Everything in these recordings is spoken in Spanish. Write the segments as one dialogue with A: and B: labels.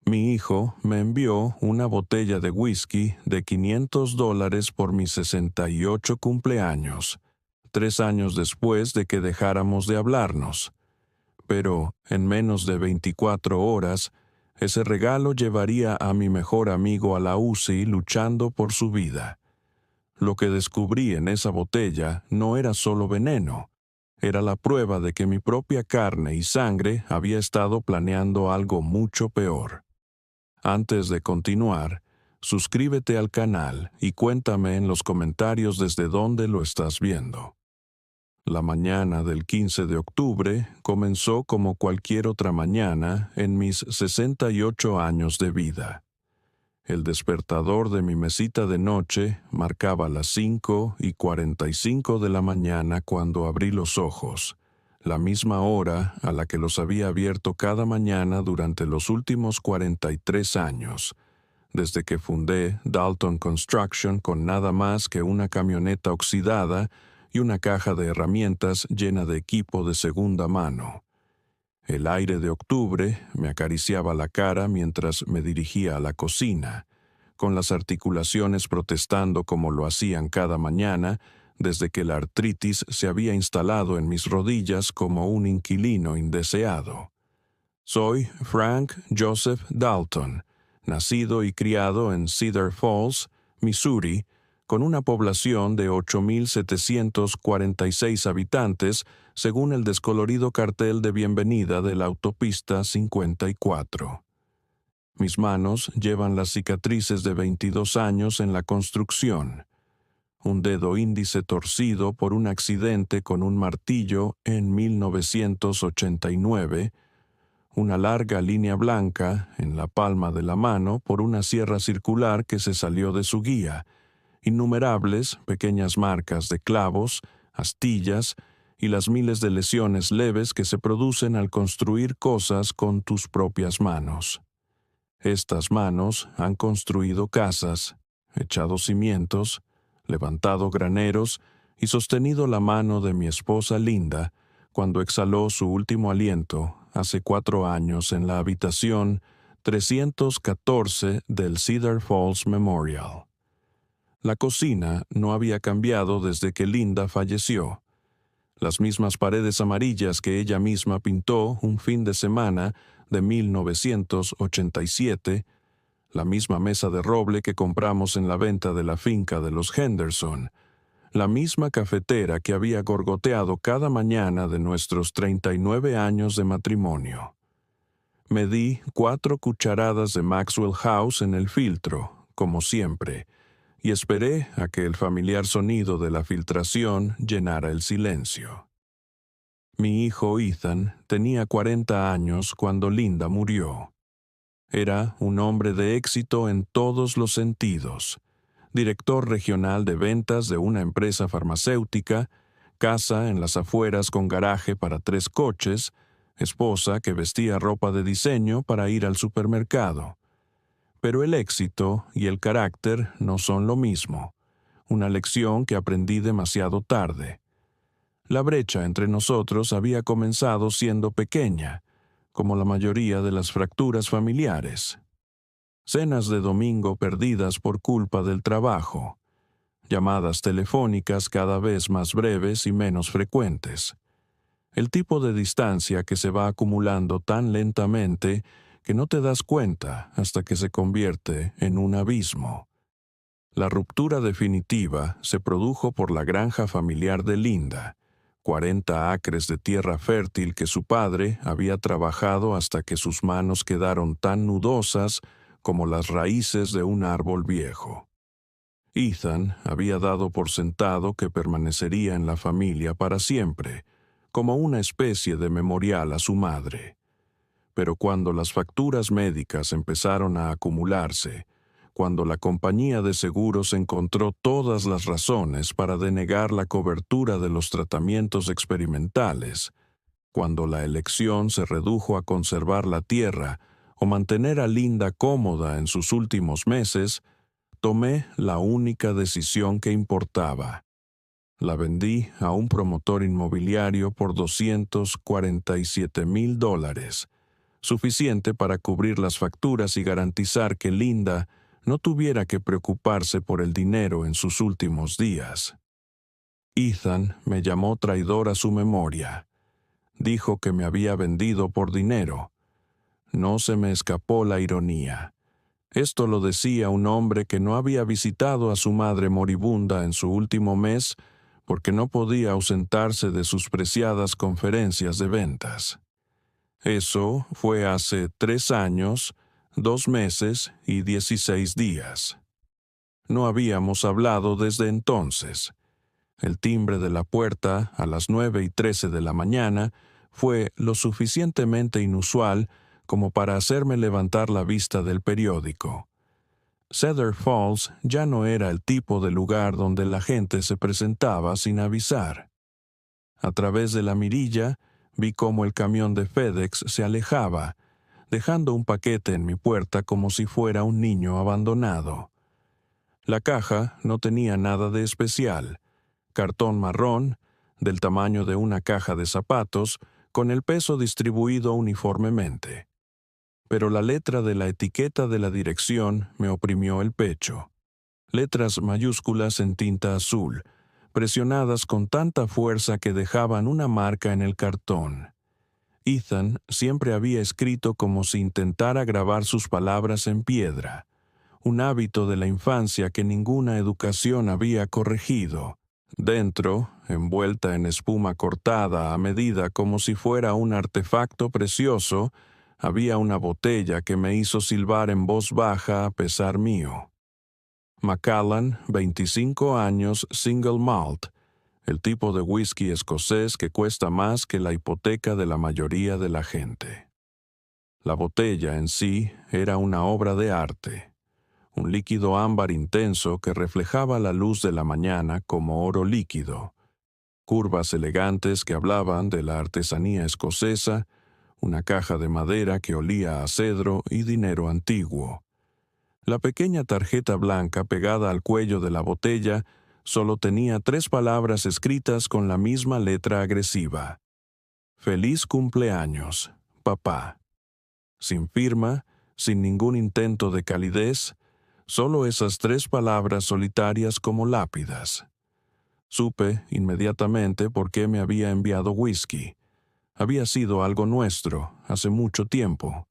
A: Mi hijo me envió una botella de whisky de $500 por mis 68 cumpleaños, 3 años después de que dejáramos de hablarnos. Pero, en menos de 24 horas, ese regalo llevaría a mi mejor amigo a la UCI luchando por su vida. Lo que descubrí en esa botella no era solo veneno, era la prueba de que mi propia carne y sangre había estado planeando algo mucho peor. Antes de continuar, suscríbete al canal y cuéntame en los comentarios desde dónde lo estás viendo. La mañana del 15 de octubre comenzó como cualquier otra mañana en mis 68 años de vida. El despertador de mi mesita de noche marcaba las 5:45 de la mañana cuando abrí los ojos, la misma hora a la que los había abierto cada mañana durante los últimos 43 años, desde que fundé Dalton Construction con nada más que una camioneta oxidada y una caja de herramientas llena de equipo de segunda mano. El aire de octubre me acariciaba la cara mientras me dirigía a la cocina, con las articulaciones protestando como lo hacían cada mañana desde que la artritis se había instalado en mis rodillas como un inquilino indeseado. Soy Frank Joseph Dalton, nacido y criado en Cedar Falls, Missouri, con una población de 8,746 habitantes, según el descolorido cartel de bienvenida de la autopista 54. Mis manos llevan las cicatrices de 22 años en la construcción. Un dedo índice torcido por un accidente con un martillo en 1989, una larga línea blanca en la palma de la mano por una sierra circular que se salió de su guía, innumerables pequeñas marcas de clavos, astillas y las miles de lesiones leves que se producen al construir cosas con tus propias manos. Estas manos han construido casas, echado cimientos, levantado graneros y sostenido la mano de mi esposa Linda cuando exhaló su último aliento hace 4 años en la habitación 314 del Cedar Falls Memorial. La cocina no había cambiado desde que Linda falleció. Las mismas paredes amarillas que ella misma pintó un fin de semana de 1987, la misma mesa de roble que compramos en la venta de la finca de los Henderson, la misma cafetera que había gorgoteado cada mañana de nuestros 39 años de matrimonio. Me di 4 cucharadas de Maxwell House en el filtro, como siempre, y esperé a que el familiar sonido de la filtración llenara el silencio. Mi hijo Ethan tenía 40 años cuando Linda murió. Era un hombre de éxito en todos los sentidos, director regional de ventas de una empresa farmacéutica, casa en las afueras con garaje para 3 coches, esposa que vestía ropa de diseño para ir al supermercado. Pero el éxito y el carácter no son lo mismo, una lección que aprendí demasiado tarde. La brecha entre nosotros había comenzado siendo pequeña, como la mayoría de las fracturas familiares. Cenas de domingo perdidas por culpa del trabajo, llamadas telefónicas cada vez más breves y menos frecuentes. El tipo de distancia que se va acumulando tan lentamente que no te das cuenta hasta que se convierte en un abismo. La ruptura definitiva se produjo por la granja familiar de Linda, 40 acres de tierra fértil que su padre había trabajado hasta que sus manos quedaron tan nudosas como las raíces de un árbol viejo. Ethan había dado por sentado que permanecería en la familia para siempre, como una especie de memorial a su madre. Pero cuando las facturas médicas empezaron a acumularse, cuando la compañía de seguros encontró todas las razones para denegar la cobertura de los tratamientos experimentales, cuando la elección se redujo a conservar la tierra o mantener a Linda cómoda en sus últimos meses, tomé la única decisión que importaba. La vendí a un promotor inmobiliario por $247,000, suficiente para cubrir las facturas y garantizar que Linda no tuviera que preocuparse por el dinero en sus últimos días. Ethan me llamó traidor a su memoria. Dijo que me había vendido por dinero. No se me escapó la ironía. Esto lo decía un hombre que no había visitado a su madre moribunda en su último mes porque no podía ausentarse de sus preciadas conferencias de ventas. Eso fue hace 3 años, 2 meses y 16 días. No habíamos hablado desde entonces. El timbre de la puerta, a las 9:13 de la mañana, fue lo suficientemente inusual como para hacerme levantar la vista del periódico. Cedar Falls ya no era el tipo de lugar donde la gente se presentaba sin avisar. A través de la mirilla, vi cómo el camión de FedEx se alejaba, dejando un paquete en mi puerta como si fuera un niño abandonado. La caja no tenía nada de especial. Cartón marrón, del tamaño de una caja de zapatos, con el peso distribuido uniformemente. Pero la letra de la etiqueta de la dirección me oprimió el pecho. Letras mayúsculas en tinta azul, presionadas con tanta fuerza que dejaban una marca en el cartón. Ethan siempre había escrito como si intentara grabar sus palabras en piedra, un hábito de la infancia que ninguna educación había corregido. Dentro, envuelta en espuma cortada a medida como si fuera un artefacto precioso, había una botella que me hizo silbar en voz baja a pesar mío. Macallan, 25 años, single malt, el tipo de whisky escocés que cuesta más que la hipoteca de la mayoría de la gente. La botella en sí era una obra de arte, un líquido ámbar intenso que reflejaba la luz de la mañana como oro líquido, curvas elegantes que hablaban de la artesanía escocesa, una caja de madera que olía a cedro y dinero antiguo. La pequeña tarjeta blanca pegada al cuello de la botella solo tenía 3 palabras escritas con la misma letra agresiva. Feliz cumpleaños, papá. Sin firma, sin ningún intento de calidez, solo esas 3 palabras solitarias como lápidas. Supe inmediatamente por qué me había enviado whisky. Había sido algo nuestro, hace mucho tiempo.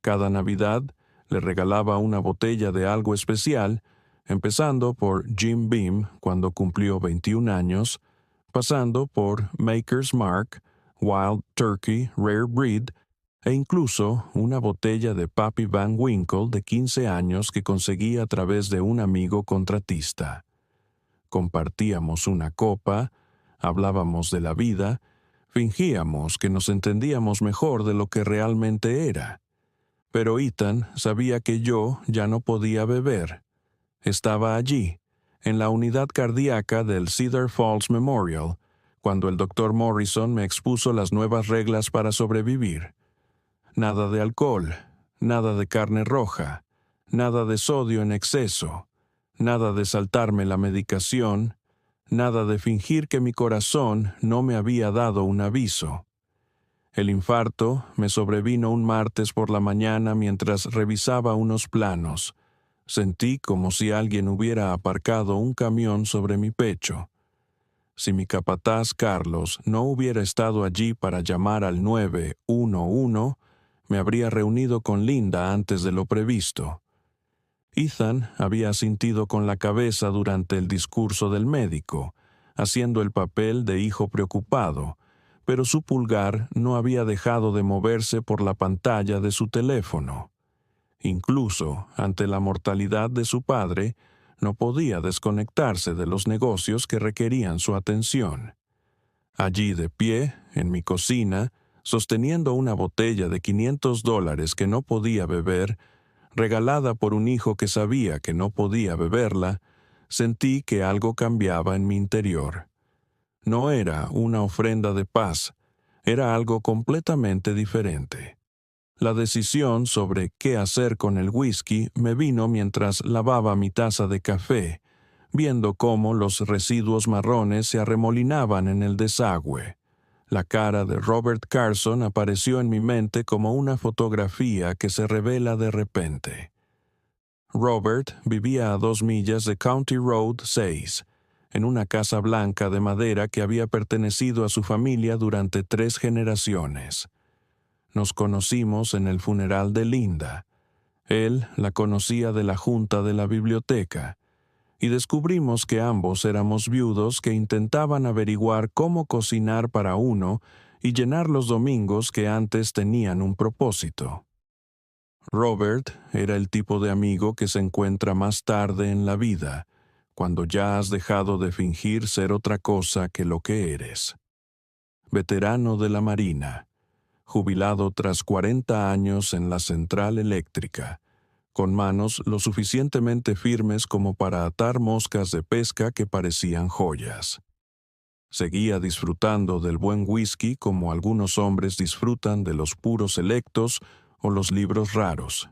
A: Cada Navidad le regalaba una botella de algo especial, empezando por Jim Beam cuando cumplió 21 años, pasando por Maker's Mark, Wild Turkey, Rare Breed, e incluso una botella de Pappy Van Winkle de 15 años que conseguí a través de un amigo contratista. Compartíamos una copa, hablábamos de la vida, fingíamos que nos entendíamos mejor de lo que realmente era. Pero Ethan sabía que yo ya no podía beber. Estaba allí, en la unidad cardíaca del Cedar Falls Memorial, cuando el Dr. Morrison me expuso las nuevas reglas para sobrevivir. Nada de alcohol, nada de carne roja, nada de sodio en exceso, nada de saltarme la medicación, nada de fingir que mi corazón no me había dado un aviso. El infarto me sobrevino un martes por la mañana mientras revisaba unos planos. Sentí como si alguien hubiera aparcado un camión sobre mi pecho. Si mi capataz Carlos no hubiera estado allí para llamar al 911, me habría reunido con Linda antes de lo previsto. Ethan había asintido con la cabeza durante el discurso del médico, haciendo el papel de hijo preocupado, pero su pulgar no había dejado de moverse por la pantalla de su teléfono. Incluso ante la mortalidad de su padre, no podía desconectarse de los negocios que requerían su atención. Allí de pie, en mi cocina, sosteniendo una botella de $500 que no podía beber, regalada por un hijo que sabía que no podía beberla, sentí que algo cambiaba en mi interior. No era una ofrenda de paz, era algo completamente diferente. La decisión sobre qué hacer con el whisky me vino mientras lavaba mi taza de café, viendo cómo los residuos marrones se arremolinaban en el desagüe. La cara de Robert Carson apareció en mi mente como una fotografía que se revela de repente. Robert vivía a 2 millas de County Road 6, en una casa blanca de madera que había pertenecido a su familia durante 3 generaciones. Nos conocimos en el funeral de Linda. Él la conocía de la junta de la biblioteca, y descubrimos que ambos éramos viudos que intentaban averiguar cómo cocinar para uno y llenar los domingos que antes tenían un propósito. Robert era el tipo de amigo que se encuentra más tarde en la vida, cuando ya has dejado de fingir ser otra cosa que lo que eres. Veterano de la Marina, jubilado tras 40 años en la central eléctrica, con manos lo suficientemente firmes como para atar moscas de pesca que parecían joyas. Seguía disfrutando del buen whisky como algunos hombres disfrutan de los puros selectos o los libros raros,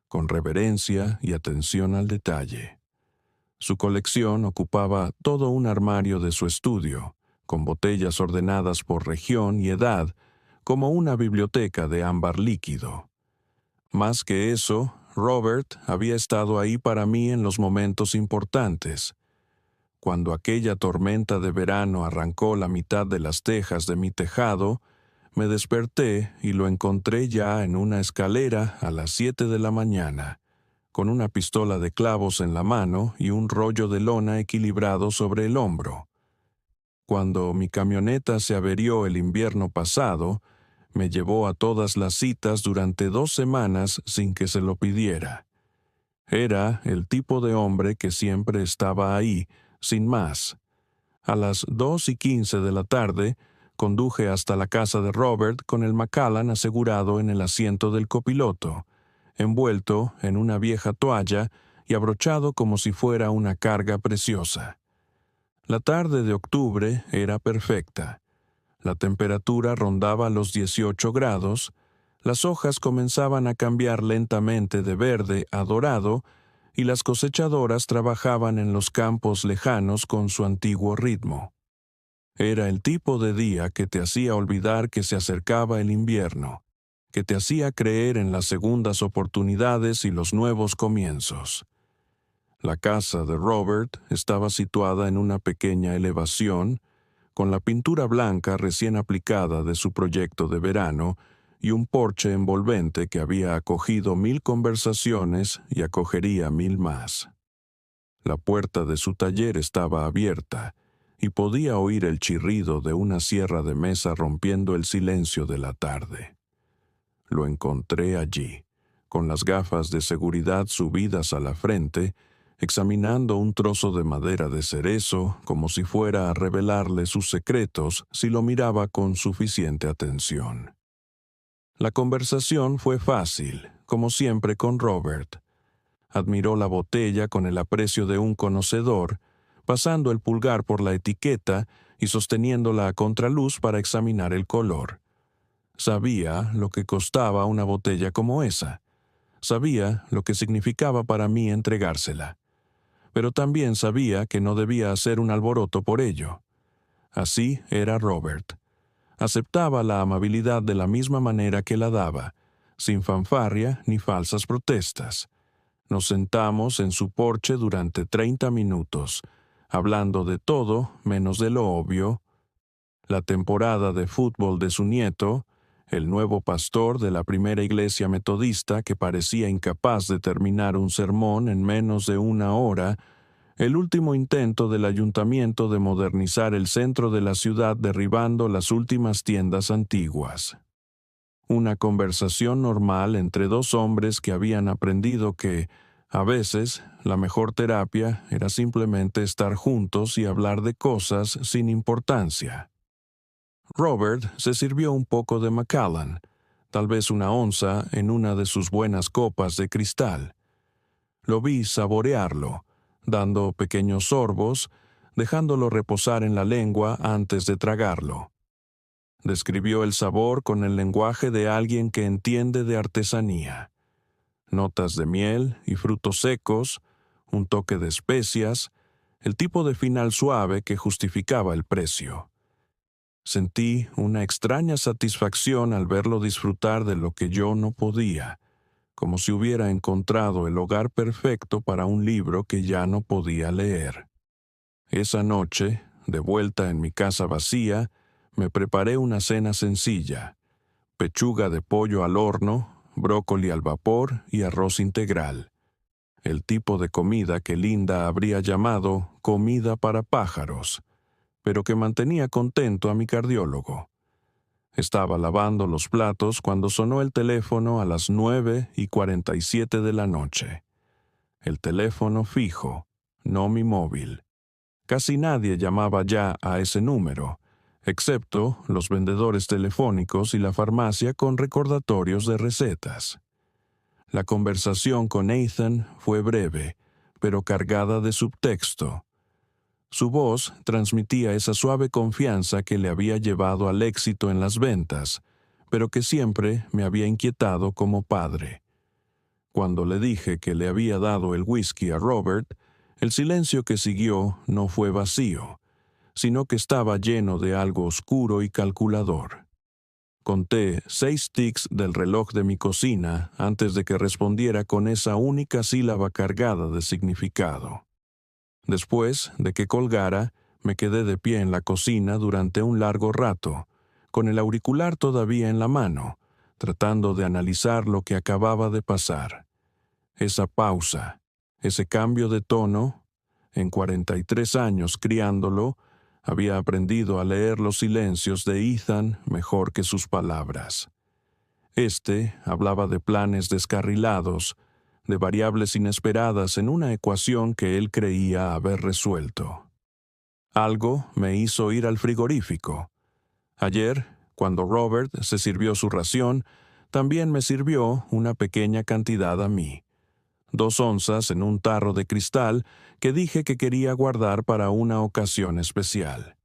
A: con reverencia y atención al detalle. Su colección ocupaba todo un armario de su estudio, con botellas ordenadas por región y edad, como una biblioteca de ámbar líquido. Más que eso, Robert había estado ahí para mí en los momentos importantes. Cuando aquella tormenta de verano arrancó la mitad de las tejas de mi tejado, me desperté y lo encontré ya en una escalera a las 7 de la mañana, con una pistola de clavos en la mano y un rollo de lona equilibrado sobre el hombro. Cuando mi camioneta se averió el invierno pasado, me llevó a todas las citas durante 2 semanas sin que se lo pidiera. Era el tipo de hombre que siempre estaba ahí, sin más. A las 2:15 de la tarde, conduje hasta la casa de Robert con el Macallan asegurado en el asiento del copiloto, envuelto en una vieja toalla y abrochado como si fuera una carga preciosa. La tarde de octubre era perfecta. La temperatura rondaba los 18 grados, las hojas comenzaban a cambiar lentamente de verde a dorado y las cosechadoras trabajaban en los campos lejanos con su antiguo ritmo. Era el tipo de día que te hacía olvidar que se acercaba el invierno, que te hacía creer en las segundas oportunidades y los nuevos comienzos. La casa de Robert estaba situada en una pequeña elevación, con la pintura blanca recién aplicada de su proyecto de verano y un porche envolvente que había acogido 1000 conversaciones y acogería 1000 más. La puerta de su taller estaba abierta y podía oír el chirrido de una sierra de mesa rompiendo el silencio de la tarde. Lo encontré allí, con las gafas de seguridad subidas a la frente, examinando un trozo de madera de cerezo como si fuera a revelarle sus secretos si lo miraba con suficiente atención. La conversación fue fácil, como siempre con Robert. Admiró la botella con el aprecio de un conocedor, pasando el pulgar por la etiqueta y sosteniéndola a contraluz para examinar el color. Sabía lo que costaba una botella como esa. Sabía lo que significaba para mí entregársela. Pero también sabía que no debía hacer un alboroto por ello. Así era Robert. Aceptaba la amabilidad de la misma manera que la daba, sin fanfarria ni falsas protestas. Nos sentamos en su porche durante 30 minutos, hablando de todo menos de lo obvio: la temporada de fútbol de su nieto, el nuevo pastor de la primera iglesia metodista que parecía incapaz de terminar un sermón en menos de 1 hora, el último intento del ayuntamiento de modernizar el centro de la ciudad derribando las últimas tiendas antiguas. Una conversación normal entre 2 hombres que habían aprendido que, a veces, la mejor terapia era simplemente estar juntos y hablar de cosas sin importancia. Robert se sirvió un poco de Macallan, tal vez 1 onza en una de sus buenas copas de cristal. Lo vi saborearlo, dando pequeños sorbos, dejándolo reposar en la lengua antes de tragarlo. Describió el sabor con el lenguaje de alguien que entiende de artesanía. Notas de miel y frutos secos, un toque de especias, el tipo de final suave que justificaba el precio. Sentí una extraña satisfacción al verlo disfrutar de lo que yo no podía, como si hubiera encontrado el hogar perfecto para un libro que ya no podía leer. Esa noche, de vuelta en mi casa vacía, me preparé una cena sencilla: pechuga de pollo al horno, brócoli al vapor y arroz integral. El tipo de comida que Linda habría llamado comida para pájaros, pero que mantenía contento a mi cardiólogo. Estaba lavando los platos cuando sonó el teléfono a las 9:47 de la noche. El teléfono fijo, no mi móvil. Casi nadie llamaba ya a ese número, excepto los vendedores telefónicos y la farmacia con recordatorios de recetas. La conversación con Ethan fue breve, pero cargada de subtexto. Su voz transmitía esa suave confianza que le había llevado al éxito en las ventas, pero que siempre me había inquietado como padre. Cuando le dije que le había dado el whisky a Robert, el silencio que siguió no fue vacío, sino que estaba lleno de algo oscuro y calculador. Conté 6 tics del reloj de mi cocina antes de que respondiera con esa única sílaba cargada de significado. Después de que colgara, me quedé de pie en la cocina durante un largo rato, con el auricular todavía en la mano, tratando de analizar lo que acababa de pasar. Esa pausa, ese cambio de tono. En 43 años criándolo, había aprendido a leer los silencios de Ethan mejor que sus palabras. Hablaba de planes descarrilados, de variables inesperadas en una ecuación que él creía haber resuelto. Algo me hizo ir al frigorífico. Ayer, cuando Robert se sirvió su ración, también me sirvió una pequeña cantidad a mí. 2 onzas en un tarro de cristal que dije que quería guardar para una ocasión especial.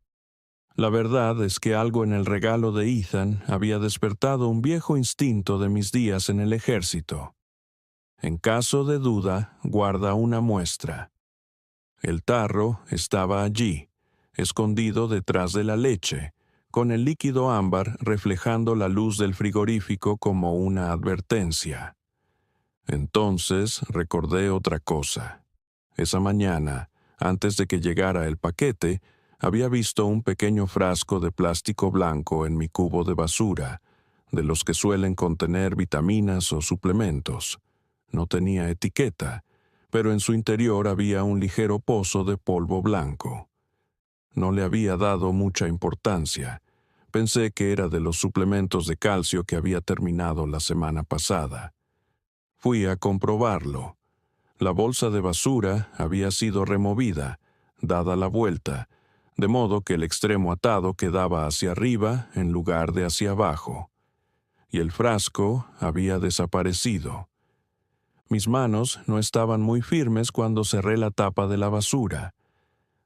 A: La verdad es que algo en el regalo de Ethan había despertado un viejo instinto de mis días en el ejército. En caso de duda, guarda una muestra. El tarro estaba allí, escondido detrás de la leche, con el líquido ámbar reflejando la luz del frigorífico como una advertencia. Entonces recordé otra cosa. Esa mañana, antes de que llegara el paquete, había visto un pequeño frasco de plástico blanco en mi cubo de basura, de los que suelen contener vitaminas o suplementos. No tenía etiqueta, pero en su interior había un ligero pozo de polvo blanco. No le había dado mucha importancia. Pensé que era de los suplementos de calcio que había terminado la semana pasada. Fui a comprobarlo. La bolsa de basura había sido removida, dada la vuelta, de modo que el extremo atado quedaba hacia arriba en lugar de hacia abajo. Y el frasco había desaparecido. Mis manos no estaban muy firmes cuando cerré la tapa de la basura.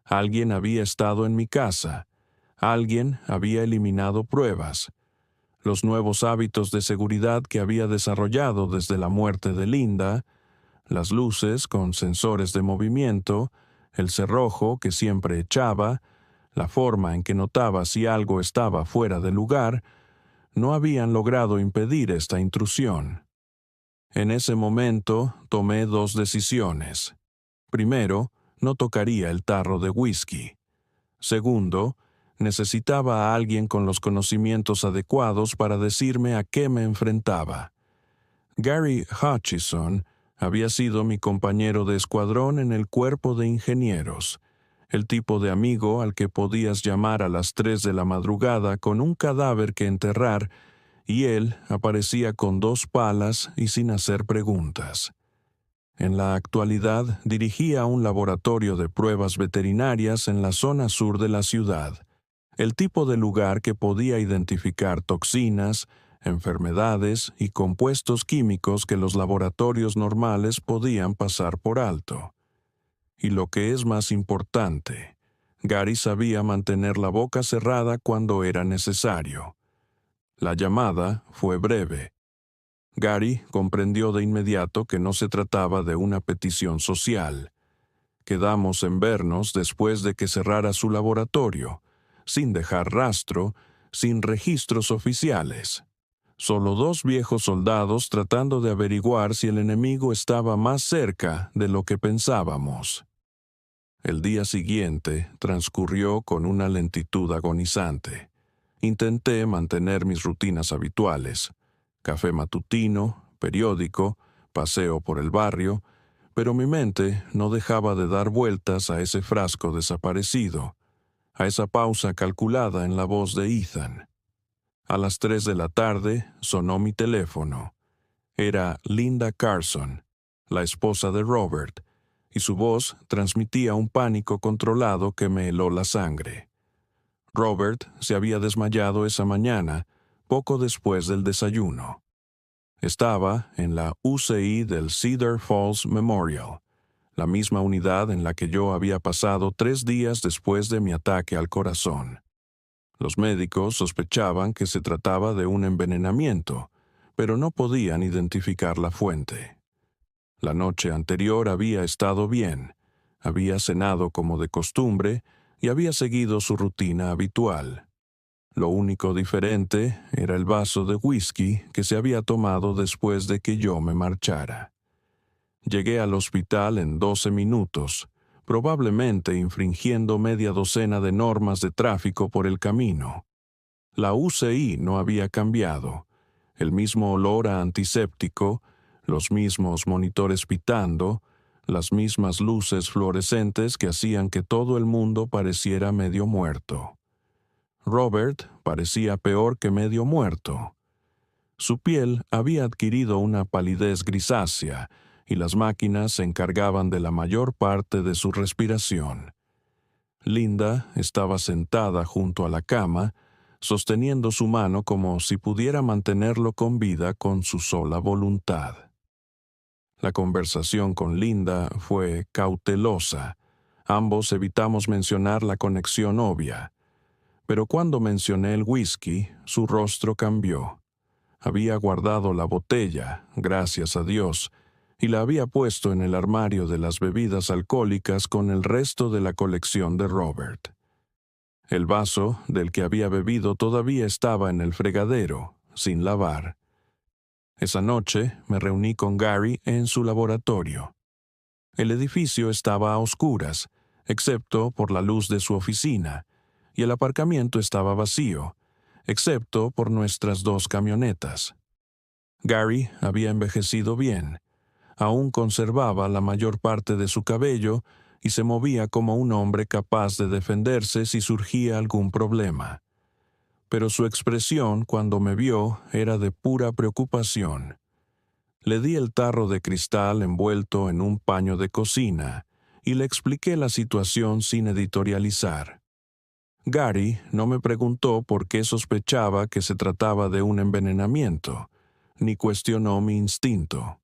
A: Alguien había estado en mi casa. Alguien había eliminado pruebas. Los nuevos hábitos de seguridad que había desarrollado desde la muerte de Linda, las luces con sensores de movimiento, el cerrojo que siempre echaba, la forma en que notaba si algo estaba fuera de lugar, no habían logrado impedir esta intrusión. En ese momento tomé 2 decisiones. Primero, no tocaría el tarro de whisky. Segundo, necesitaba a alguien con los conocimientos adecuados para decirme a qué me enfrentaba. Gary Hutchison había sido mi compañero de escuadrón en el cuerpo de ingenieros, el tipo de amigo al que podías llamar a las 3 de la madrugada con un cadáver que enterrar, y él aparecía con 2 palas y sin hacer preguntas. En la actualidad dirigía un laboratorio de pruebas veterinarias en la zona sur de la ciudad, el tipo de lugar que podía identificar toxinas, enfermedades y compuestos químicos que los laboratorios normales podían pasar por alto. Y lo que es más importante, Gary sabía mantener la boca cerrada cuando era necesario. La llamada fue breve. Gary comprendió de inmediato que no se trataba de una petición social. Quedamos en vernos después de que cerrara su laboratorio, sin dejar rastro, sin registros oficiales. Solo 2 viejos soldados tratando de averiguar si el enemigo estaba más cerca de lo que pensábamos. El día siguiente transcurrió con una lentitud agonizante. Intenté mantener mis rutinas habituales: café matutino, periódico, paseo por el barrio, pero mi mente no dejaba de dar vueltas a ese frasco desaparecido, a esa pausa calculada en la voz de Ethan. A las 3 de la tarde sonó mi teléfono. Era Linda Carson, la esposa de Robert, y su voz transmitía un pánico controlado que me heló la sangre. Robert se había desmayado esa mañana, poco después del desayuno. Estaba en la UCI del Cedar Falls Memorial, la misma unidad en la que yo había pasado 3 días después de mi ataque al corazón. Los médicos sospechaban que se trataba de un envenenamiento, pero no podían identificar la fuente. La noche anterior había estado bien, había cenado como de costumbre y había seguido su rutina habitual. Lo único diferente era el vaso de whisky que se había tomado después de que yo me marchara. Llegué al hospital en 12 minutos, probablemente infringiendo media docena de normas de tráfico por el camino. La UCI no había cambiado, el mismo olor a antiséptico, los mismos monitores pitando, las mismas luces fluorescentes que hacían que todo el mundo pareciera medio muerto. Robert parecía peor que medio muerto. Su piel había adquirido una palidez grisácea y las máquinas se encargaban de la mayor parte de su respiración. Linda estaba sentada junto a la cama, sosteniendo su mano como si pudiera mantenerlo con vida con su sola voluntad. La conversación con Linda fue cautelosa. Ambos evitamos mencionar la conexión obvia. Pero cuando mencioné el whisky, su rostro cambió. Había guardado la botella, gracias a Dios, y la había puesto en el armario de las bebidas alcohólicas con el resto de la colección de Robert. El vaso del que había bebido todavía estaba en el fregadero, sin lavar. Esa noche me reuní con Gary en su laboratorio. El edificio estaba a oscuras, excepto por la luz de su oficina, y el aparcamiento estaba vacío, excepto por nuestras 2 camionetas. Gary había envejecido bien. Aún conservaba la mayor parte de su cabello y se movía como un hombre capaz de defenderse si surgía algún problema. Pero su expresión cuando me vio era de pura preocupación. Le di el tarro de cristal envuelto en un paño de cocina y le expliqué la situación sin editorializar. Gary no me preguntó por qué sospechaba que se trataba de un envenenamiento, ni cuestionó mi instinto.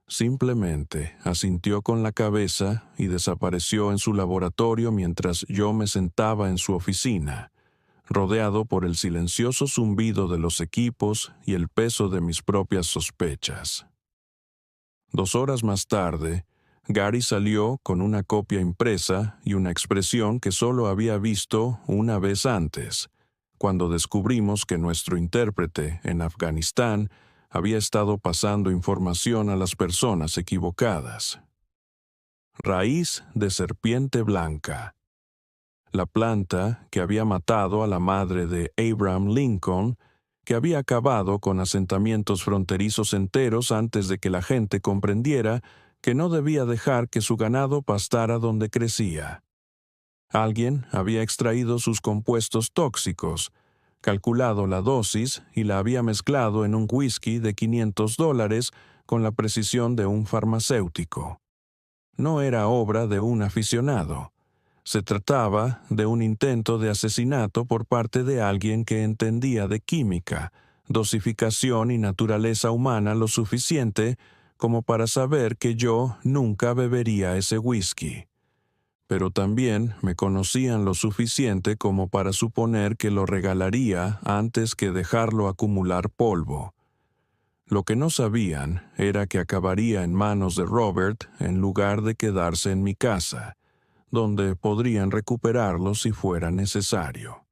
A: Simplemente asintió con la cabeza y desapareció en su laboratorio mientras yo me sentaba en su oficina, rodeado por el silencioso zumbido de los equipos y el peso de mis propias sospechas. 2 horas más tarde, Gary salió con una copia impresa y una expresión que solo había visto una vez antes, cuando descubrimos que nuestro intérprete en Afganistán había estado pasando información a las personas equivocadas. Raíz de serpiente blanca. La planta que había matado a la madre de Abraham Lincoln, que había acabado con asentamientos fronterizos enteros antes de que la gente comprendiera que no debía dejar que su ganado pastara donde crecía. Alguien había extraído sus compuestos tóxicos, calculado la dosis y la había mezclado en un whisky de $500 con la precisión de un farmacéutico. No era obra de un aficionado. Se trataba de un intento de asesinato por parte de alguien que entendía de química, dosificación y naturaleza humana lo suficiente como para saber que yo nunca bebería ese whisky. Pero también me conocían lo suficiente como para suponer que lo regalaría antes que dejarlo acumular polvo. Lo que no sabían era que acabaría en manos de Robert en lugar de quedarse en mi casa, donde podrían recuperarlo si fuera necesario.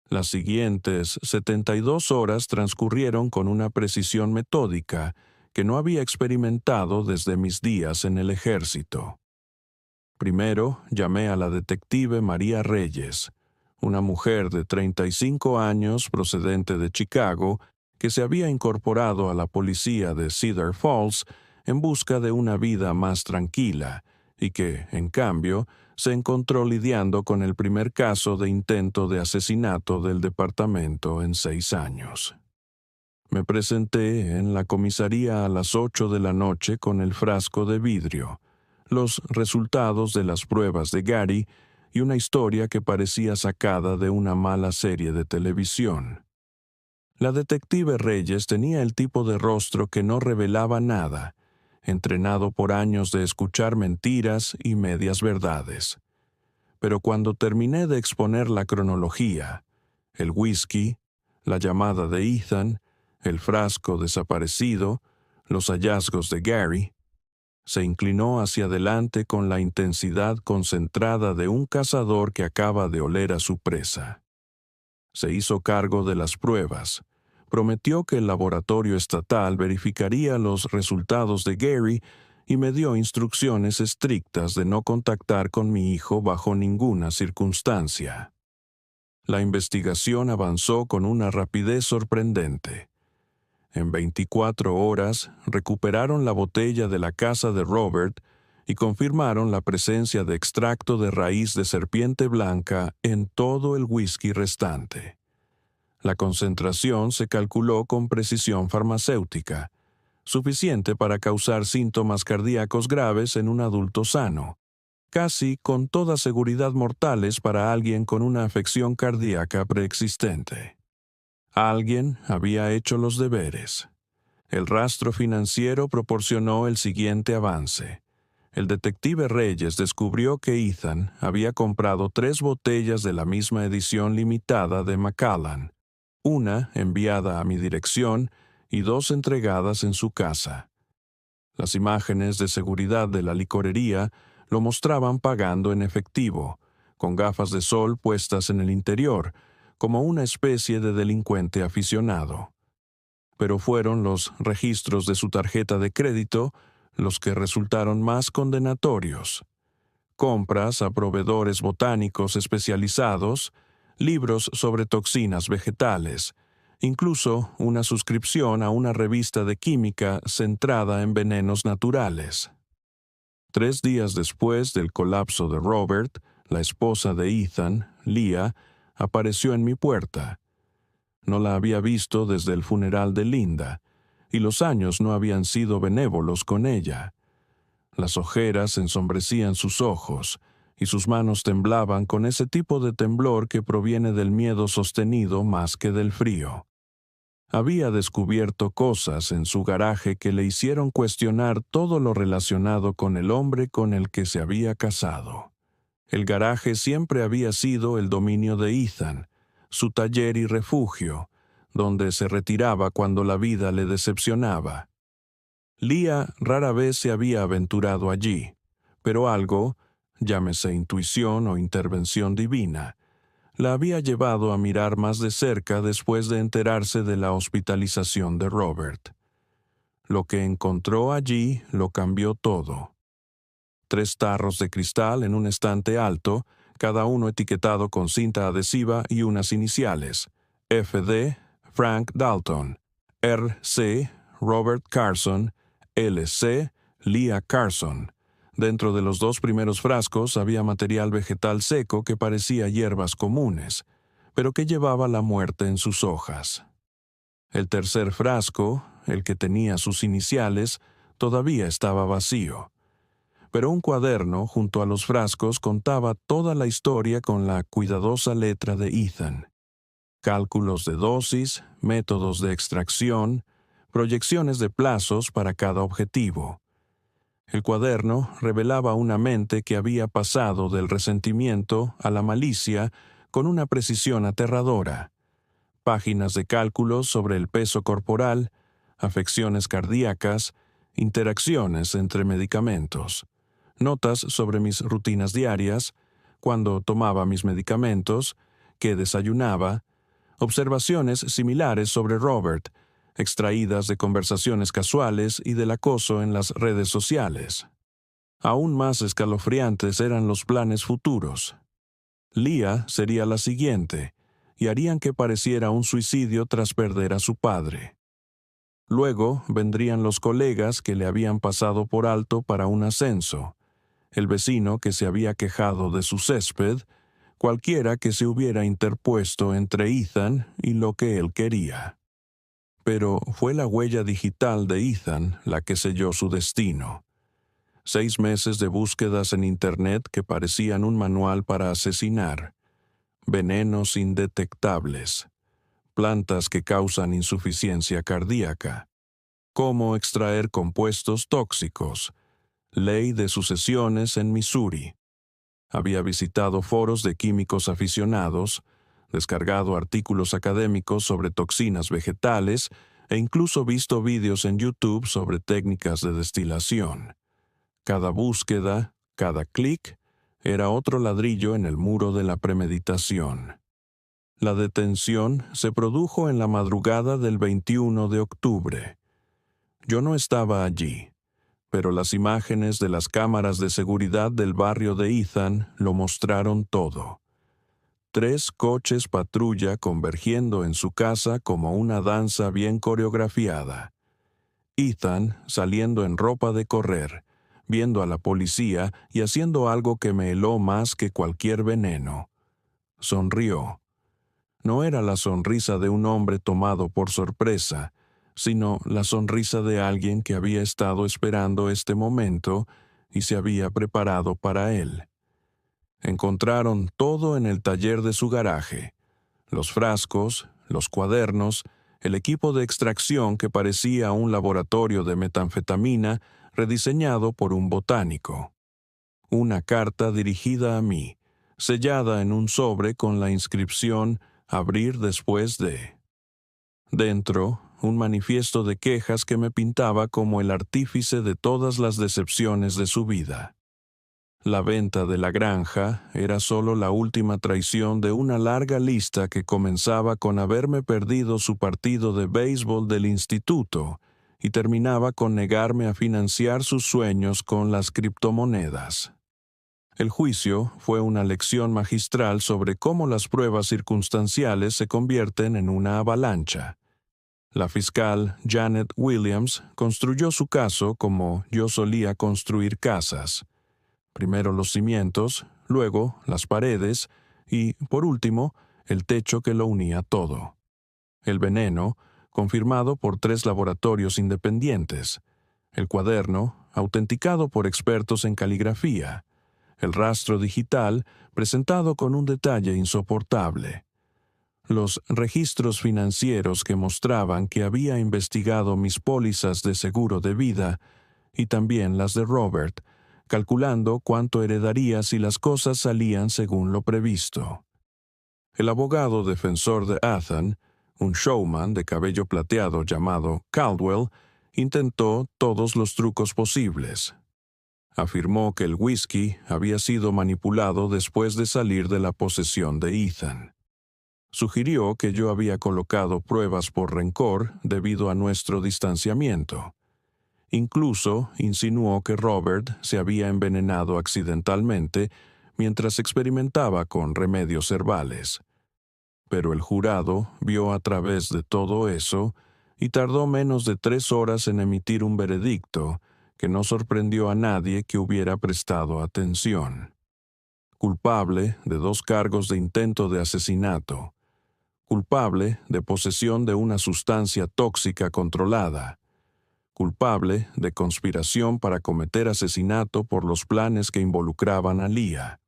A: Las siguientes 72 horas transcurrieron con una precisión metódica que no había experimentado desde mis días en el ejército. Primero, llamé a la detective María Reyes, una mujer de 35 años procedente de Chicago que se había incorporado a la policía de Cedar Falls en busca de una vida más tranquila y que, en cambio, se encontró lidiando con el primer caso de intento de asesinato del departamento en 6 años. Me presenté en la comisaría a las 8 de la noche con el frasco de vidrio, los resultados de las pruebas de Gary y una historia que parecía sacada de una mala serie de televisión. La detective Reyes tenía el tipo de rostro que no revelaba nada, entrenado por años de escuchar mentiras y medias verdades. Pero cuando terminé de exponer la cronología, el whisky, la llamada de Ethan, el frasco desaparecido, los hallazgos de Gary, se inclinó hacia adelante con la intensidad concentrada de un cazador que acaba de oler a su presa. Se hizo cargo de las pruebas. Prometió que el laboratorio estatal verificaría los resultados de Gary y me dio instrucciones estrictas de no contactar con mi hijo bajo ninguna circunstancia. La investigación avanzó con una rapidez sorprendente. En 24 horas recuperaron la botella de la casa de Robert y confirmaron la presencia de extracto de raíz de serpiente blanca en todo el whisky restante. La concentración se calculó con precisión farmacéutica, suficiente para causar síntomas cardíacos graves en un adulto sano, casi con toda seguridad mortales para alguien con una afección cardíaca preexistente. Alguien había hecho los deberes. El rastro financiero proporcionó el siguiente avance. El detective Reyes descubrió que Ethan había comprado 3 botellas de la misma edición limitada de Macallan, una enviada a mi dirección y 2 entregadas en su casa. Las imágenes de seguridad de la licorería lo mostraban pagando en efectivo, con gafas de sol puestas en el interior, como una especie de delincuente aficionado. Pero fueron los registros de su tarjeta de crédito los que resultaron más condenatorios. Compras a proveedores botánicos especializados, libros sobre toxinas vegetales, incluso una suscripción a una revista de química centrada en venenos naturales. 3 días después del colapso de Robert, la esposa de Ethan, Leah, apareció en mi puerta. No la había visto desde el funeral de Linda, y los años no habían sido benévolos con ella. Las ojeras ensombrecían sus ojos, y sus manos temblaban con ese tipo de temblor que proviene del miedo sostenido más que del frío. Había descubierto cosas en su garaje que le hicieron cuestionar todo lo relacionado con el hombre con el que se había casado. El garaje siempre había sido el dominio de Ethan, su taller y refugio, donde se retiraba cuando la vida le decepcionaba. Leah rara vez se había aventurado allí, pero algo, llámese intuición o intervención divina, la había llevado a mirar más de cerca después de enterarse de la hospitalización de Robert. Lo que encontró allí lo cambió todo. 3 tarros de cristal en un estante alto, cada uno etiquetado con cinta adhesiva y unas iniciales: F.D. Frank Dalton, R.C. Robert Carson, L.C. Leah Carson. Dentro de los 2 primeros frascos había material vegetal seco que parecía hierbas comunes, pero que llevaba la muerte en sus hojas. El tercer frasco, el que tenía sus iniciales, todavía estaba vacío. Pero un cuaderno junto a los frascos contaba toda la historia con la cuidadosa letra de Ethan. Cálculos de dosis, métodos de extracción, proyecciones de plazos para cada objetivo. El cuaderno revelaba una mente que había pasado del resentimiento a la malicia con una precisión aterradora. Páginas de cálculos sobre el peso corporal, afecciones cardíacas, interacciones entre medicamentos. Notas sobre mis rutinas diarias, cuándo tomaba mis medicamentos, qué desayunaba, observaciones similares sobre Robert, extraídas de conversaciones casuales y del acoso en las redes sociales. Aún más escalofriantes eran los planes futuros. Leah sería la siguiente, y harían que pareciera un suicidio tras perder a su padre. Luego vendrían los colegas que le habían pasado por alto para un ascenso, el vecino que se había quejado de su césped, cualquiera que se hubiera interpuesto entre Ethan y lo que él quería. Pero fue la huella digital de Ethan la que selló su destino. 6 meses de búsquedas en Internet que parecían un manual para asesinar. Venenos indetectables. Plantas que causan insuficiencia cardíaca. Cómo extraer compuestos tóxicos. Ley de sucesiones en Missouri. Había visitado foros de químicos aficionados, descargado artículos académicos sobre toxinas vegetales e incluso visto vídeos en YouTube sobre técnicas de destilación. Cada búsqueda, cada clic, era otro ladrillo en el muro de la premeditación. La detención se produjo en la madrugada del 21 de octubre. Yo no estaba allí, pero las imágenes de las cámaras de seguridad del barrio de Ethan lo mostraron todo. 3 coches patrulla convergiendo en su casa como una danza bien coreografiada. Ethan saliendo en ropa de correr, viendo a la policía y haciendo algo que me heló más que cualquier veneno. Sonrió. No era la sonrisa de un hombre tomado por sorpresa, sino la sonrisa de alguien que había estado esperando este momento y se había preparado para él. Encontraron todo en el taller de su garaje: los frascos, los cuadernos, el equipo de extracción que parecía un laboratorio de metanfetamina rediseñado por un botánico. Una carta dirigida a mí, sellada en un sobre con la inscripción «Abrir después de». Dentro, un manifiesto de quejas que me pintaba como el artífice de todas las decepciones de su vida. La venta de la granja era solo la última traición de una larga lista que comenzaba con haberme perdido su partido de béisbol del instituto y terminaba con negarme a financiar sus sueños con las criptomonedas. El juicio fue una lección magistral sobre cómo las pruebas circunstanciales se convierten en una avalancha. La fiscal Janet Williams construyó su caso como yo solía construir casas. Primero los cimientos, luego las paredes y, por último, el techo que lo unía todo. El veneno, confirmado por 3 laboratorios independientes. El cuaderno, autenticado por expertos en caligrafía. El rastro digital, presentado con un detalle insoportable. Los registros financieros que mostraban que había investigado mis pólizas de seguro de vida y también las de Robert, calculando cuánto heredaría si las cosas salían según lo previsto. El abogado defensor de Ethan, un showman de cabello plateado llamado Caldwell, intentó todos los trucos posibles. Afirmó que el whisky había sido manipulado después de salir de la posesión de Ethan. Sugirió que yo había colocado pruebas por rencor debido a nuestro distanciamiento. Incluso insinuó que Robert se había envenenado accidentalmente mientras experimentaba con remedios herbales. Pero el jurado vio a través de todo eso y tardó menos de 3 horas en emitir un veredicto que no sorprendió a nadie que hubiera prestado atención. Culpable de 2 cargos de intento de asesinato. Culpable de posesión de una sustancia tóxica controlada. Culpable de conspiración para cometer asesinato por los planes que involucraban a Leah.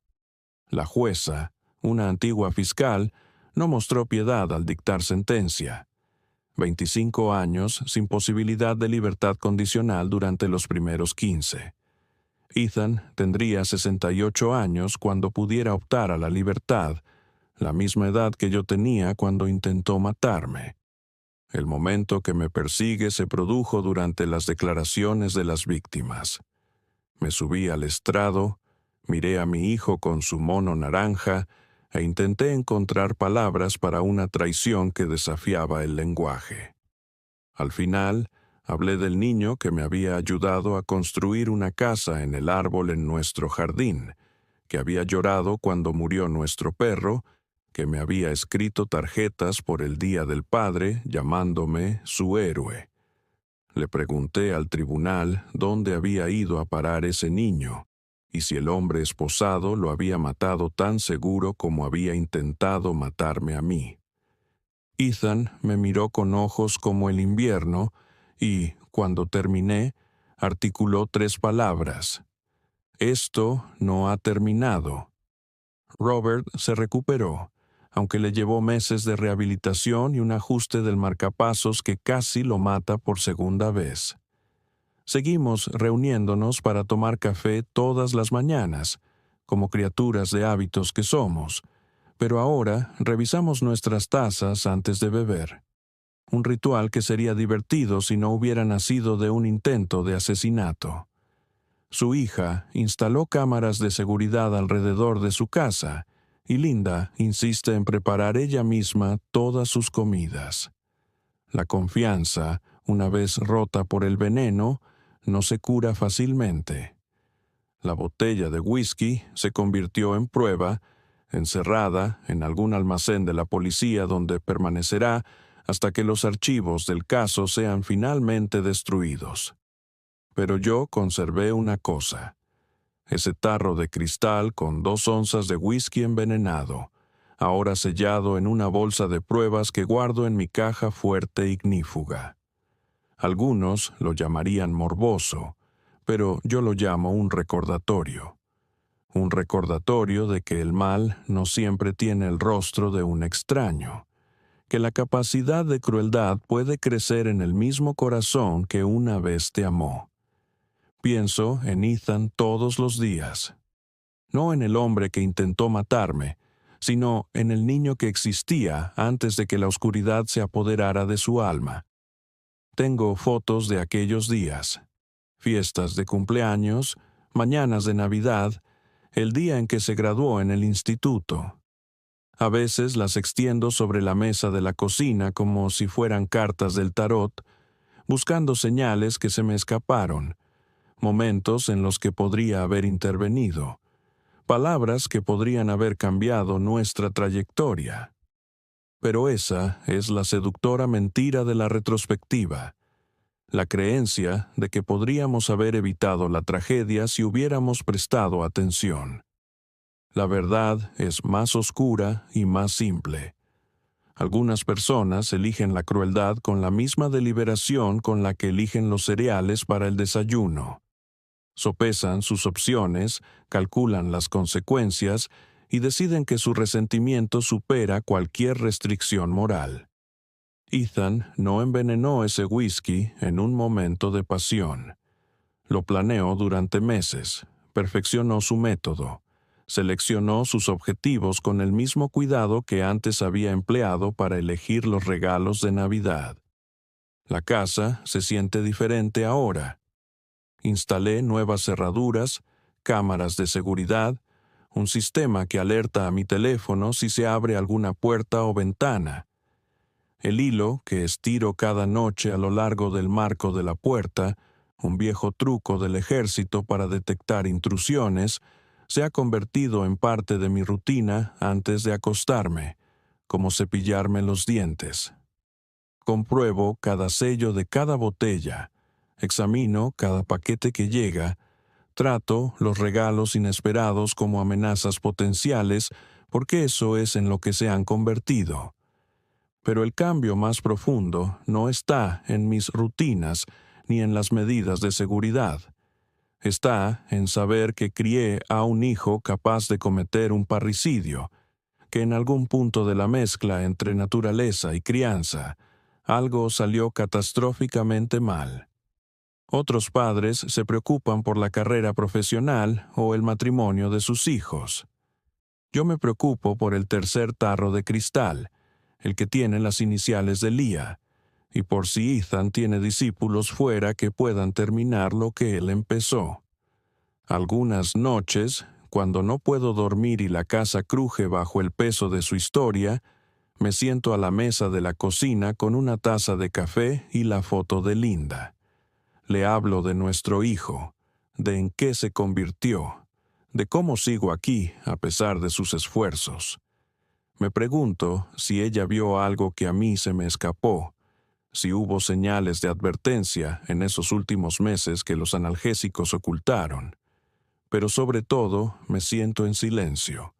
A: La jueza, una antigua fiscal, no mostró piedad al dictar sentencia. 25 años sin posibilidad de libertad condicional durante los primeros 15. Ethan tendría 68 años cuando pudiera optar a la libertad, la misma edad que yo tenía cuando intentó matarme. El momento que me persigue se produjo durante las declaraciones de las víctimas. Me subí al estrado, miré a mi hijo con su mono naranja e intenté encontrar palabras para una traición que desafiaba el lenguaje. Al final, hablé del niño que me había ayudado a construir una casa en el árbol en nuestro jardín, que había llorado cuando murió nuestro perro, que me había escrito tarjetas por el Día del Padre llamándome su héroe. Le pregunté al tribunal dónde había ido a parar ese niño, y si el hombre esposado lo había matado tan seguro como había intentado matarme a mí. Ethan me miró con ojos como el invierno y, cuando terminé, articuló 3 palabras. Esto no ha terminado. Robert se recuperó, aunque le llevó meses de rehabilitación y un ajuste del marcapasos que casi lo mata por segunda vez. Seguimos reuniéndonos para tomar café todas las mañanas, como criaturas de hábitos que somos, pero ahora revisamos nuestras tazas antes de beber. Un ritual que sería divertido si no hubiera nacido de un intento de asesinato. Su hija instaló cámaras de seguridad alrededor de su casa, y Linda insiste en preparar ella misma todas sus comidas. La confianza, una vez rota por el veneno, no se cura fácilmente. La botella de whisky se convirtió en prueba, encerrada en algún almacén de la policía donde permanecerá hasta que los archivos del caso sean finalmente destruidos. Pero yo conservé una cosa: ese tarro de cristal con 2 onzas de whisky envenenado, ahora sellado en una bolsa de pruebas que guardo en mi caja fuerte ignífuga. Algunos lo llamarían morboso, pero yo lo llamo un recordatorio. Un recordatorio de que el mal no siempre tiene el rostro de un extraño, que la capacidad de crueldad puede crecer en el mismo corazón que una vez te amó. Pienso en Ethan todos los días. No en el hombre que intentó matarme, sino en el niño que existía antes de que la oscuridad se apoderara de su alma. Tengo fotos de aquellos días, fiestas de cumpleaños, mañanas de Navidad, el día en que se graduó en el instituto. A veces las extiendo sobre la mesa de la cocina como si fueran cartas del tarot, buscando señales que se me escaparon, momentos en los que podría haber intervenido, palabras que podrían haber cambiado nuestra trayectoria. Pero esa es la seductora mentira de la retrospectiva, la creencia de que podríamos haber evitado la tragedia si hubiéramos prestado atención. La verdad es más oscura y más simple. Algunas personas eligen la crueldad con la misma deliberación con la que eligen los cereales para el desayuno. Sopesan sus opciones, calculan las consecuencias y deciden que su resentimiento supera cualquier restricción moral. Ethan no envenenó ese whisky en un momento de pasión. Lo planeó durante meses, perfeccionó su método, seleccionó sus objetivos con el mismo cuidado que antes había empleado para elegir los regalos de Navidad. La casa se siente diferente ahora. Instalé nuevas cerraduras, cámaras de seguridad, un sistema que alerta a mi teléfono si se abre alguna puerta o ventana. El hilo que estiro cada noche a lo largo del marco de la puerta, un viejo truco del ejército para detectar intrusiones, se ha convertido en parte de mi rutina antes de acostarme, como cepillarme los dientes. Compruebo cada sello de cada botella, examino cada paquete que llega, trato los regalos inesperados como amenazas potenciales, porque eso es en lo que se han convertido. Pero el cambio más profundo no está en mis rutinas ni en las medidas de seguridad. Está en saber que crié a un hijo capaz de cometer un parricidio, que en algún punto de la mezcla entre naturaleza y crianza, algo salió catastróficamente mal. Otros padres se preocupan por la carrera profesional o el matrimonio de sus hijos. Yo me preocupo por el tercer tarro de cristal, el que tiene las iniciales de Leah, y por si Ethan tiene discípulos fuera que puedan terminar lo que él empezó. Algunas noches, cuando no puedo dormir y la casa cruje bajo el peso de su historia, me siento a la mesa de la cocina con una taza de café y la foto de Linda. Le hablo de nuestro hijo, de en qué se convirtió, de cómo sigo aquí a pesar de sus esfuerzos. Me pregunto si ella vio algo que a mí se me escapó, si hubo señales de advertencia en esos últimos meses que los analgésicos ocultaron. Pero sobre todo me siento en silencio,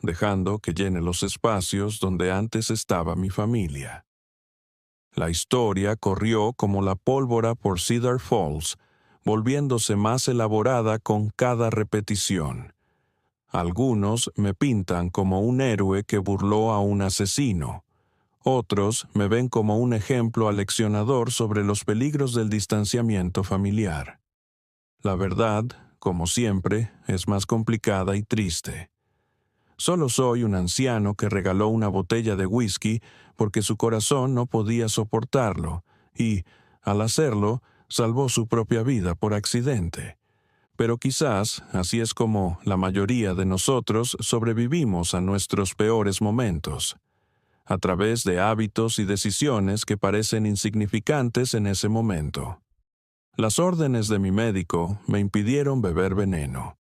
A: dejando que llene los espacios donde antes estaba mi familia. La historia corrió como la pólvora por Cedar Falls, volviéndose más elaborada con cada repetición. Algunos me pintan como un héroe que burló a un asesino. Otros me ven como un ejemplo aleccionador sobre los peligros del distanciamiento familiar. La verdad, como siempre, es más complicada y triste. Solo soy un anciano que regaló una botella de whisky porque su corazón no podía soportarlo y, al hacerlo, salvó su propia vida por accidente. Pero quizás así es como la mayoría de nosotros sobrevivimos a nuestros peores momentos, a través de hábitos y decisiones que parecen insignificantes en ese momento. Las órdenes de mi médico me impidieron beber veneno.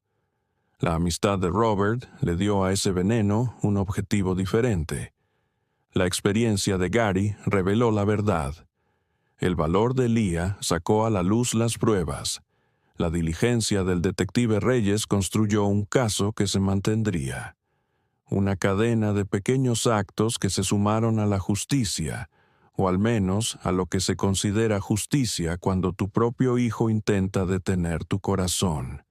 A: La amistad de Robert le dio a ese veneno un objetivo diferente. La experiencia de Gary reveló la verdad. El valor de Leah sacó a la luz las pruebas. La diligencia del detective Reyes construyó un caso que se mantendría. Una cadena de pequeños actos que se sumaron a la justicia, o al menos a lo que se considera justicia cuando tu propio hijo intenta detener tu corazón.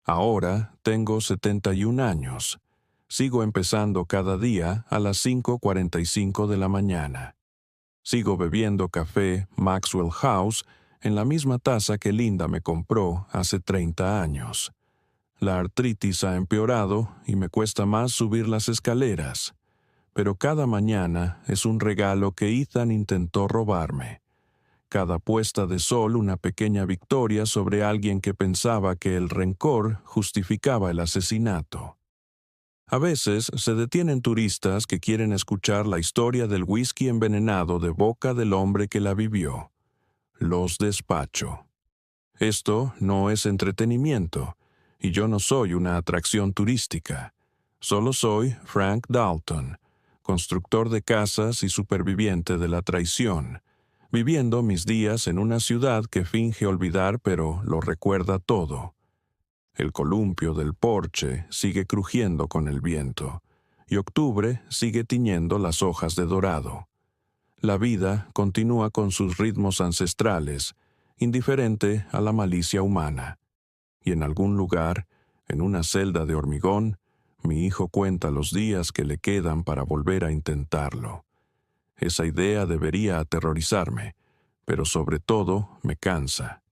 A: Ahora tengo 71 años. Sigo empezando cada día a las 5:45 de la mañana. Sigo bebiendo café Maxwell House en la misma taza que Linda me compró hace 30 años. La artritis ha empeorado y me cuesta más subir las escaleras, pero cada mañana es un regalo que Ethan intentó robarme. Cada puesta de sol una pequeña victoria sobre alguien que pensaba que el rencor justificaba el asesinato. A veces se detienen turistas que quieren escuchar la historia del whisky envenenado de boca del hombre que la vivió. Los despacho. Esto no es entretenimiento, y yo no soy una atracción turística. Solo soy Frank Dalton, constructor de casas y superviviente de la traición, viviendo mis días en una ciudad que finge olvidar pero lo recuerda todo. El columpio del porche sigue crujiendo con el viento, y octubre sigue tiñendo las hojas de dorado. La vida continúa con sus ritmos ancestrales, indiferente a la malicia humana. Y en algún lugar, en una celda de hormigón, mi hijo cuenta los días que le quedan para volver a intentarlo. Esa idea debería aterrorizarme, pero sobre todo me cansa.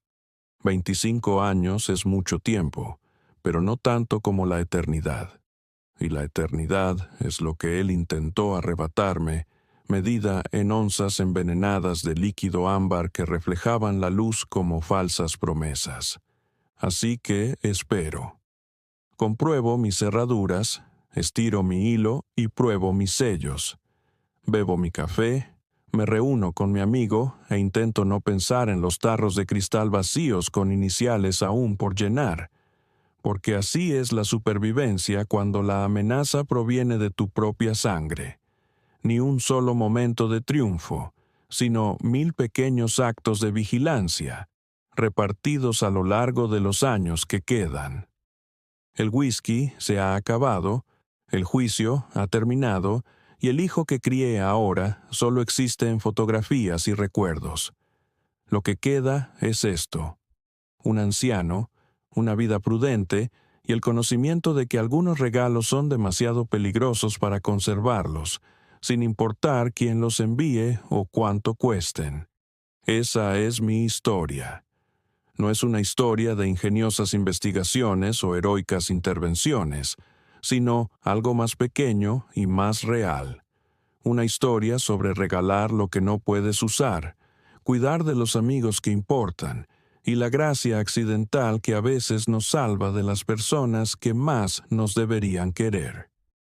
A: 25 años es mucho tiempo, pero no tanto como la eternidad. Y la eternidad es lo que él intentó arrebatarme, medida en onzas envenenadas de líquido ámbar que reflejaban la luz como falsas promesas. Así que espero. Compruebo mis cerraduras, estiro mi hilo y pruebo mis sellos. Bebo mi café, me reúno con mi amigo e intento no pensar en los tarros de cristal vacíos con iniciales aún por llenar, porque así es la supervivencia cuando la amenaza proviene de tu propia sangre. Ni un solo momento de triunfo, sino 1000 pequeños actos de vigilancia, repartidos a lo largo de los años que quedan. El whisky se ha acabado, el juicio ha terminado, y el hijo que crié ahora solo existe en fotografías y recuerdos. Lo que queda es esto: un anciano, una vida prudente y el conocimiento de que algunos regalos son demasiado peligrosos para conservarlos, sin importar quién los envíe o cuánto cuesten. Esa es mi historia. No es una historia de ingeniosas investigaciones o heroicas intervenciones, sino algo más pequeño y más real. Una historia sobre regalar lo que no puedes usar, cuidar de los amigos que importan y la gracia accidental que a veces nos salva de las personas que más nos deberían querer.